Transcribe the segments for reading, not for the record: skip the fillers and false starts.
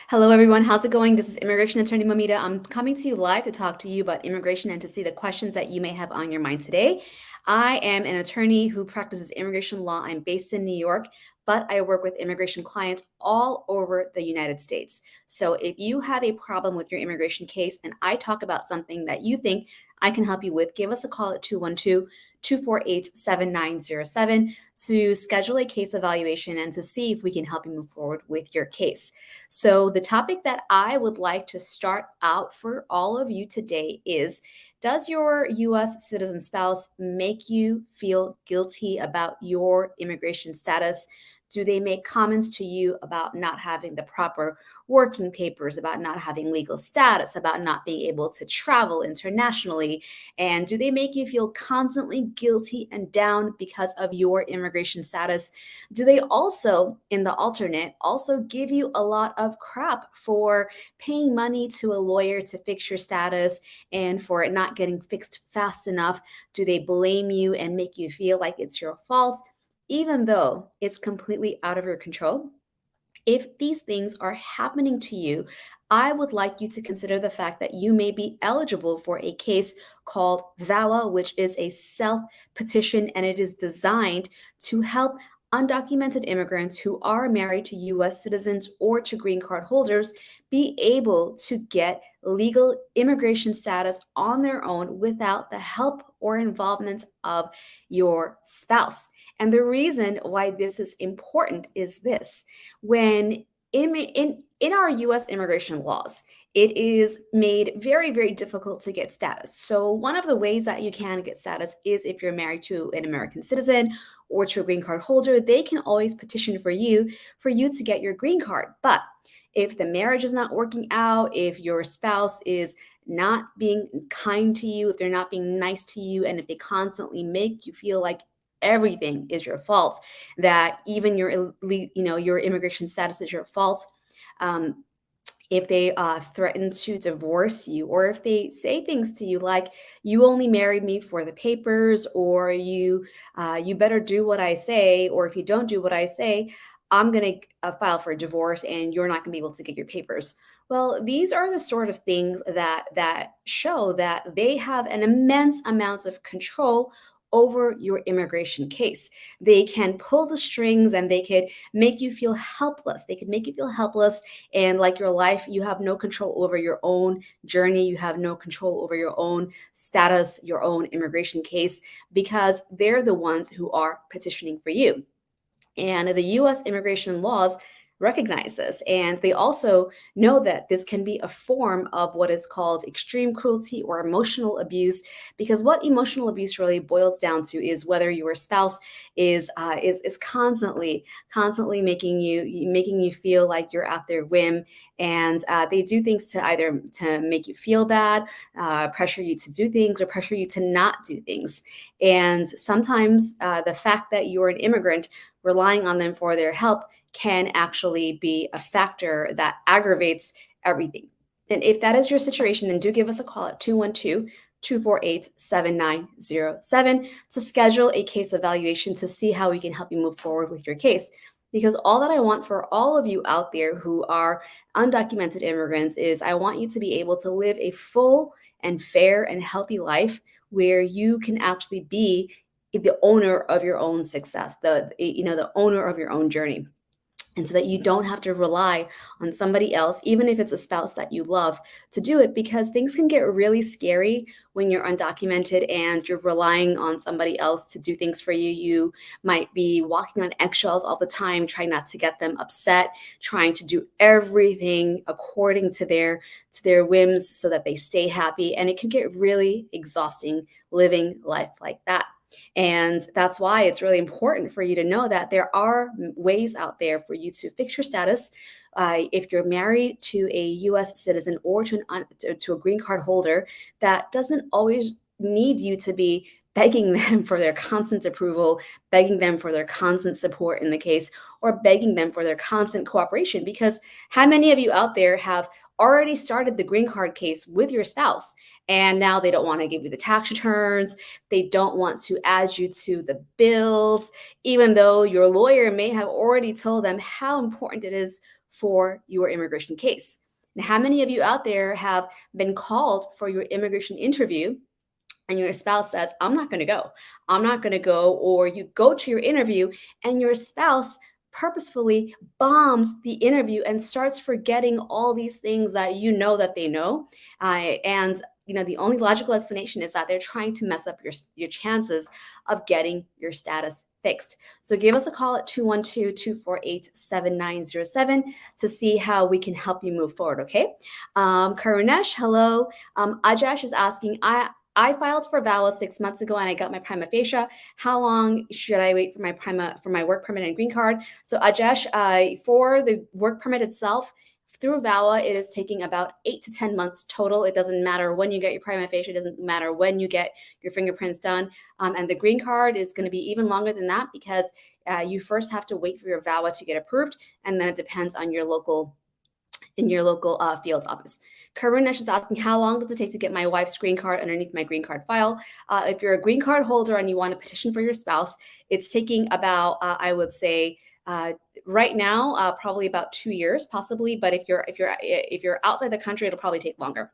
Hello, everyone. How's it going? This is Immigration Attorney Mamita. I'm coming to you live to talk to you about immigration and to see the questions that you may have on your mind today. I am an attorney who practices immigration law. I'm based in New York, but I work with immigration clients all over the United States. So if you have a problem with your immigration case and I talk about something that you think I can help you with, give us a call at 212-248-7907 to schedule a case evaluation and to see if we can help you move forward with your case. So, the topic that I would like to start out for all of you today is: does your US citizen spouse make you feel guilty about your immigration status? Do they make comments to you about not having the proper working papers, about not having legal status, about not being able to travel internationally? And do they make you feel constantly guilty and down because of your immigration status? Do they also, in the alternate, also give you a lot of crap for paying money to a lawyer to fix your status and for it not getting fixed fast enough? Do they blame you and make you feel like it's your fault, even though it's completely out of your control? If these things are happening to you, I would like you to consider the fact that you may be eligible for a case called VAWA, which is a self petition, and it is designed to help undocumented immigrants who are married to US citizens or to green card holders be able to get legal immigration status on their own without the help or involvement of your spouse. And the reason why this is important is this: when in our US immigration laws, it is made very, very difficult to get status. So, one of the ways that you can get status is if you're married to an American citizen or to a green card holder, they can always petition for you to get your green card. But if the marriage is not working out, if your spouse is not being kind to you, if they're not being nice to you, and if they constantly make you feel like everything is your fault, that even your immigration status is your fault, um, if they threaten to divorce you, or if they say things to you like, "You only married me for the papers," or you better do what I say, or if you don't do what I say, I'm going to file for a divorce and you're not going to be able to get your papers. Well, these are the sort of things that show that they have an immense amount of control over your immigration case. They can pull the strings and they could make you feel helpless. They could make you feel helpless and like your life, you have no control over your own journey. You have no control over your own status, your own immigration case, because they're the ones who are petitioning for you. And the US immigration laws recognize this. And they also know that this can be a form of what is called extreme cruelty or emotional abuse. Because what emotional abuse really boils down to is whether your spouse is constantly making you feel like you're at their whim, and they do things to either to make you feel bad, pressure you to do things, or pressure you to not do things. And sometimes the fact that you're an immigrant, relying on them for their help, can actually be a factor that aggravates everything. And if that is your situation, then do give us a call at 212-248-7907 to schedule a case evaluation to see how we can help you move forward with your case. Because all that I want for all of you out there who are undocumented immigrants is I want you to be able to live a full and fair and healthy life where you can actually be the owner of your own success, the owner of your own journey. And so that you don't have to rely on somebody else, even if it's a spouse that you love, to do it, because things can get really scary when you're undocumented and you're relying on somebody else to do things for you. You might be walking on eggshells all the time, trying not to get them upset, trying to do everything according to their whims so that they stay happy. And it can get really exhausting living life like that. And that's why it's really important for you to know that there are ways out there for you to fix your status. If you're married to a US citizen or to a green card holder, that doesn't always need you to be begging them for their constant approval, begging them for their constant support in the case, or begging them for their constant cooperation. Because how many of you out there have already started the green card case with your spouse, and now they don't want to give you the tax returns, they don't want to add you to the bills, even though your lawyer may have already told them how important it is for your immigration case? And how many of you out there have been called for your immigration interview and your spouse says, I'm not going to go. I'm not going to go. Or you go to your interview and your spouse purposefully bombs the interview and starts forgetting all these things that you know that they know. And the only logical explanation is that they're trying to mess up your chances of getting your status fixed. So give us a call at 212-248-7907 to see how we can help you move forward, okay? Karunesh, hello. Ajash is asking, I filed for VAWA 6 months ago and I got my prima facie. How long should I wait for my work permit and green card? So Ajesh, for the work permit itself, through VAWA, it is taking about 8 to 10 months total. It doesn't matter when you get your prima facie. It doesn't matter when you get your fingerprints done. And the green card is going to be even longer than that because you first have to wait for your VAWA to get approved, and then it depends on your local field office. Karunesh is asking, how long does it take to get my wife's green card underneath my green card file? If you're a green card holder and you want to petition for your spouse, it's taking about, I would say, right now, probably about 2 years, possibly. But if you're outside the country, it'll probably take longer.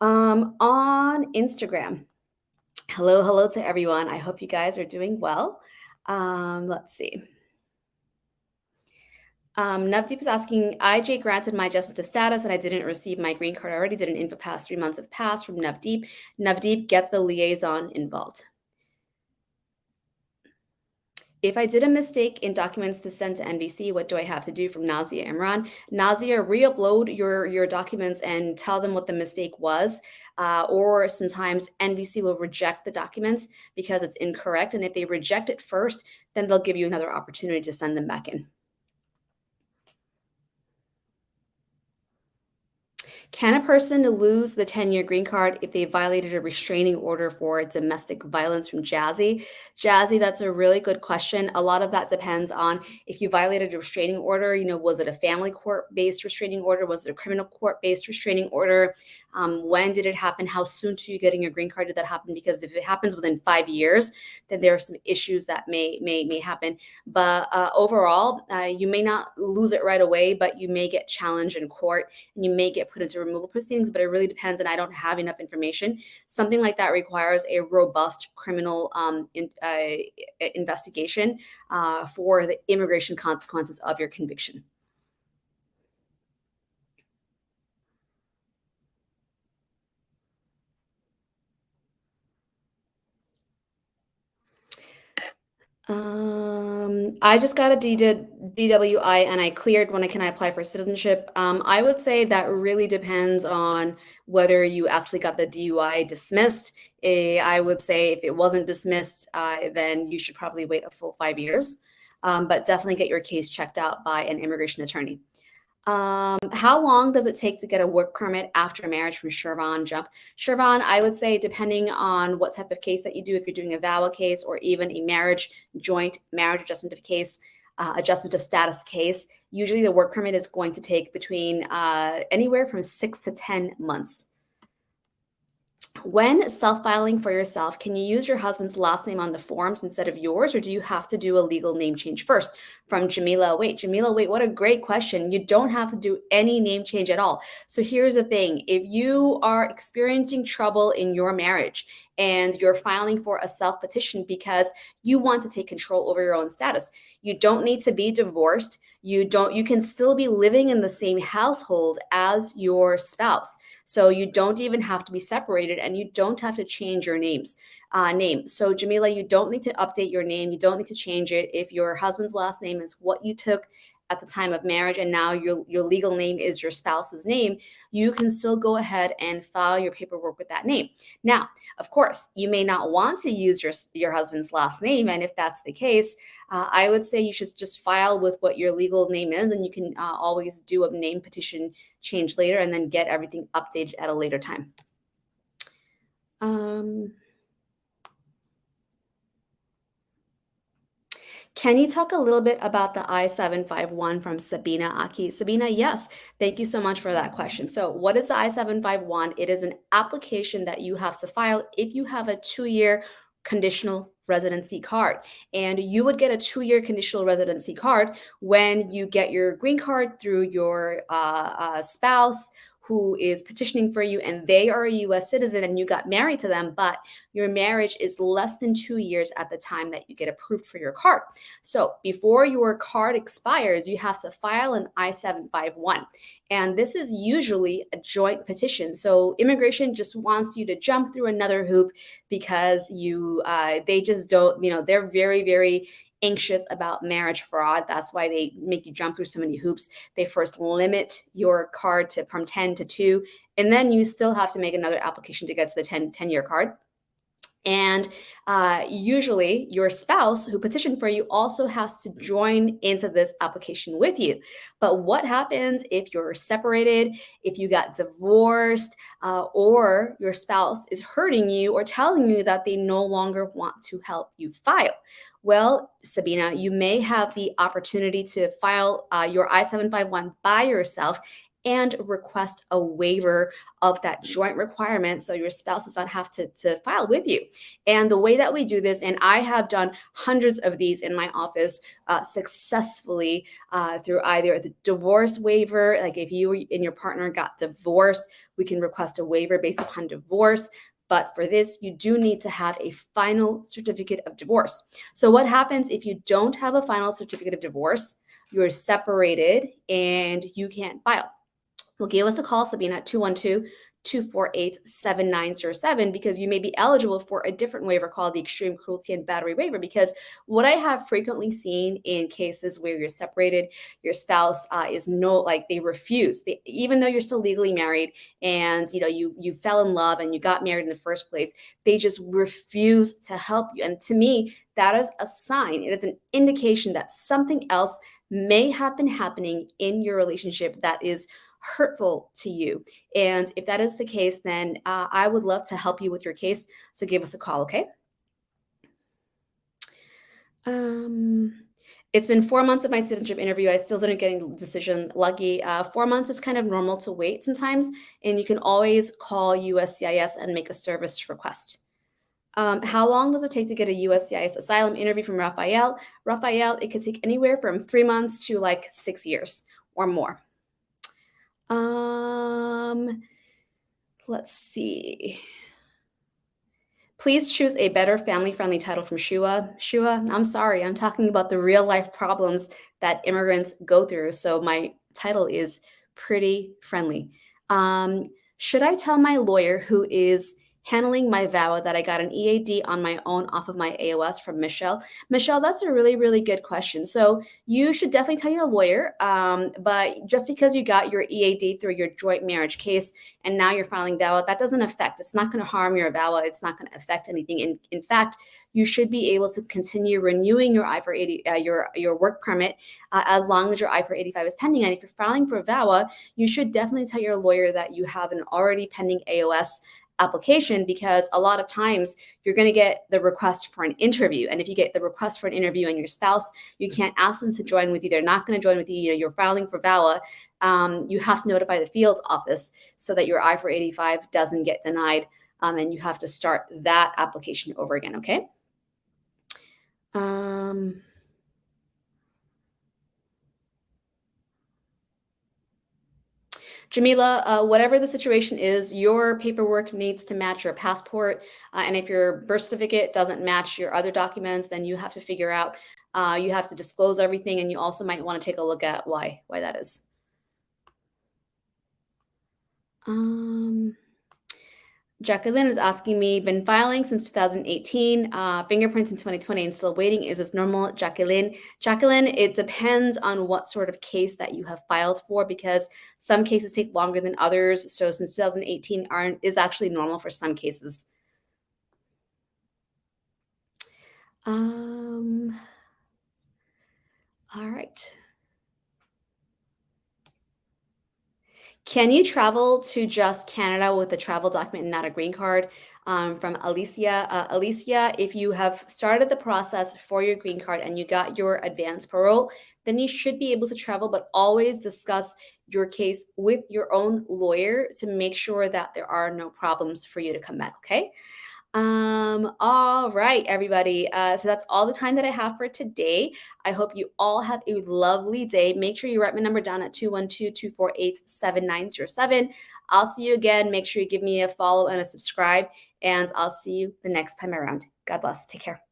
On Instagram, hello to everyone. I hope you guys are doing well. Let's see. Navdeep is asking, IJ granted my adjustment of status and I didn't receive my green card already. Did an info pass 3 months have passed from Navdeep. Navdeep, get the liaison involved. If I did a mistake in documents to send to NVC, what do I have to do? From Nazia Imran. Nazia, re-upload your documents and tell them what the mistake was. Or sometimes NVC will reject the documents because it's incorrect. And if they reject it first, then they'll give you another opportunity to send them back in. Can a person lose the 10-year green card if they violated a restraining order for domestic violence? From Jazzy? Jazzy, that's a really good question. A lot of that depends on if you violated a restraining order. Was it a family court-based restraining order? Was it a criminal court-based restraining order? When did it happen? How soon to you getting your green card did that happen? Because if it happens within 5 years, then there are some issues that may happen. But overall, you may not lose it right away, but you may get challenged in court and you may get put into removal proceedings, but it really depends, and I don't have enough information. Something like that requires a robust criminal investigation for the immigration consequences of your conviction. I just got a DWI and I cleared. When can I apply for citizenship? I would say that really depends on whether you actually got the DUI dismissed. I would say if it wasn't dismissed, then you should probably wait a full 5 years. But definitely get your case checked out by an immigration attorney. How long does it take to get a work permit after marriage? From Shervan Jump. Shervan, I would say depending on what type of case that you do, if you're doing a VAWA case or even a joint marriage adjustment of case, adjustment of status case, usually the work permit is going to take between anywhere from 6 to 10 months. When self-filing for yourself, can you use your husband's last name on the forms instead of yours, or do you have to do a legal name change first? From Jamila, wait, what a great question. You don't have to do any name change at all. So here's the thing. If you are experiencing trouble in your marriage and you're filing for a self-petition because you want to take control over your own status, you don't need to be divorced. You can still be living in the same household as your spouse. So you don't even have to be separated and you don't have to change your name. So Jamila, you don't need to update your name. You don't need to change it. If your husband's last name is what you took at the time of marriage and now your legal name is your spouse's name, you can still go ahead and file your paperwork with that name. Now, of course, you may not want to use your husband's last name. And if that's the case, I would say you should just file with what your legal name is, and you can always do a name petition change later and then get everything updated at a later time. Can you talk a little bit about the I-751 from Sabina Aki? Sabina, yes. Thank you so much for that question. So, what is the I-751? It is an application that you have to file if you have a 2-year conditional residency card. And you would get a 2-year conditional residency card when you get your green card through your spouse who is petitioning for you and they are a US citizen and you got married to them, but your marriage is less than 2 years at the time that you get approved for your card. So before your card expires, you have to file an I-751. And this is usually a joint petition. So immigration just wants you to jump through another hoop because they just don't, they're very, very anxious about marriage fraud. That's why they make you jump through so many hoops. They first limit your card from 10 to 2, and then you still have to make another application to get to the 10-year card. And usually your spouse who petitioned for you also has to join into this application with you. But what happens if you're separated, if you got divorced, or your spouse is hurting you or telling you that they no longer want to help you file? Well, Sabina, you may have the opportunity to file your I-751 by yourself and request a waiver of that joint requirement so your spouse does not have to file with you. And the way that we do this, and I have done hundreds of these in my office successfully through either the divorce waiver, like if you and your partner got divorced, we can request a waiver based upon divorce. But for this, you do need to have a final certificate of divorce. So what happens if you don't have a final certificate of divorce? You're separated and you can't file. Well, give us a call, Sabina, at 212-248-7907, because you may be eligible for a different waiver called the extreme cruelty and battery waiver. Because what I have frequently seen in cases where you're separated, your spouse they refuse, even though you're still legally married and you fell in love and you got married in the first place, they just refuse to help you. And to me, that is a sign. It is an indication that something else may have been happening in your relationship that is hurtful to you. And if that is the case, then I would love to help you with your case. So give us a call, okay? It's been 4 months of my citizenship interview. I still didn't get a decision. Lucky. 4 months is kind of normal to wait sometimes, and you can always call USCIS and make a service request. How long does it take to get a USCIS asylum interview from Raphael? Raphael, it could take anywhere from 3 months to like 6 years or more. Let's see. Please choose a better family-friendly title from Shua. Shua, I'm sorry, I'm talking about the real-life problems that immigrants go through, so my title is pretty friendly. Should I tell my lawyer who is handling my VAWA that I got an EAD on my own off of my AOS from Michelle? Michelle, that's a really, really good question. So you should definitely tell your lawyer, but just because you got your EAD through your joint marriage case and now you're filing VAWA, that doesn't affect, it's not going to harm your VAWA. It's not going to affect anything. In fact, you should be able to continue renewing your I-480, your work permit as long as your I-485 is pending. And if you're filing for VAWA, you should definitely tell your lawyer that you have an already pending AOS application, because a lot of times you're going to get the request for an interview. And if you get the request for an interview and your spouse, you can't ask them to join with you. They're not going to join with you. You're filing for VAWA. You have to notify the field office so that your I-485 doesn't get denied. And you have to start that application over again. Okay. Jamila, whatever the situation is, your paperwork needs to match your passport. And if your birth certificate doesn't match your other documents, then you have to figure out, you have to disclose everything. And you also might want to take a look at why that is. Jacqueline is asking me, been filing since 2018, fingerprints in 2020 and still waiting. Is this normal? Jacqueline, it depends on what sort of case that you have filed for, because some cases take longer than others. So since 2018 is actually normal for some cases. All right. Can you travel to just Canada with a travel document and not a green card? from Alicia. Alicia, if you have started the process for your green card and you got your advance parole, then you should be able to travel, but always discuss your case with your own lawyer to make sure that there are no problems for you to come back, okay? All right, everybody. So that's all the time that I have for today. I hope you all have a lovely day. Make sure you write my number down at 212-248-7907. I'll see you again. Make sure you give me a follow and a subscribe, and I'll see you the next time around. God bless. Take care.